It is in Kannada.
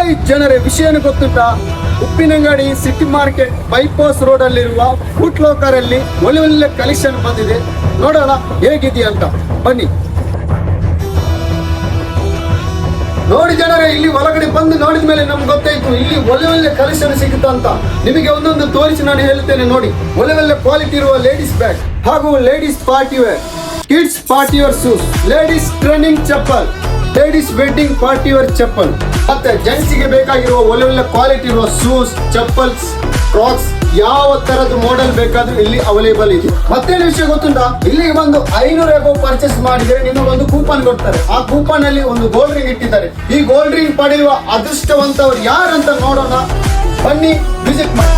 ಹಾಯ್ ಜನರೇ, ವಿಷಯನ ಗೊತ್ತುಂಟಾ? Uppinangady city market bypass road ಅಲ್ಲಿರುವ ಫುಟ್ ಲೋಕರ್ ಅಲ್ಲಿ ಒಳ್ಳೆ ಕಲೆಕ್ಷನ್ ಬಂದಿದೆ. ನೋಡೋಣ ಹೇಗಿದೆಯಾ ಅಂತ, ಬನ್ನಿ. ನೋಡಿ ಜನರೇ, ಇಲ್ಲಿ ಒಳಗಡೆ ಬಂದು ನೋಡಿದ ಮೇಲೆ ನಮ್ಗೆ ಗೊತ್ತಾಯ್ತು ಇಲ್ಲಿ ಒಳ್ಳೆ ಕಲೆಕ್ಷನ್ ಸಿಗುತ್ತಾ ಅಂತ. ನಿಮಗೆ ಒಂದೊಂದು ತೋರಿಸಿ ನಾನು ಹೇಳ್ತೇನೆ ನೋಡಿ. ಒಳ್ಳೆ ಕ್ವಾಲಿಟಿ ಇರುವ ಲೇಡೀಸ್ ಬ್ಯಾಗ್ ಹಾಗೂ ladies party wear, kids party wear shoes, ladies training chappal, ladies wedding party wear chappal, ಮತ್ತೆ ಜೆಂಟ್ಸ್ ಗೆ ಬೇಕಾಗಿರುವ ಒಳ್ಳೆ ಕ್ವಾಲಿಟಿ ಇರುವ ಶೂಸ್, ಚಪ್ಪಲ್ಸ್, ಕ್ರಾಕ್ಸ್, ಯಾವ ತರದ ಮಾಡೆಲ್ ಬೇಕಾದ್ರೂ ಇಲ್ಲಿ ಅವೈಲೇಬಲ್ ಇದೆ. ಮತ್ತೇನು ವಿಷಯ ಗೊತ್ತುಂಟಾ? ಇಲ್ಲಿಗೆ ಬಂದು 500 ಎಬೋ ಪರ್ಚೇಸ್ ಮಾಡಿದ್ರೆ ನಿಮಗೆ ಒಂದು ಕೂಪನ್ ಕೊಡ್ತಾರೆ. ಆ ಕೂಪನ್ ಅಲ್ಲಿ ಒಂದು ಗೋಲ್ಡ್ ರಿಂಗ್ ಇಟ್ಟಿದ್ದಾರೆ. ಈ ಗೋಲ್ಡ್ ರಿಂಗ್ ಪಡೆಯುವ ಅದೃಷ್ಟವಂತವ್ರು ಯಾರಂತ ನೋಡೋಣ, ಬನ್ನಿ ವಿಸಿಟ್ ಮಾಡಿ.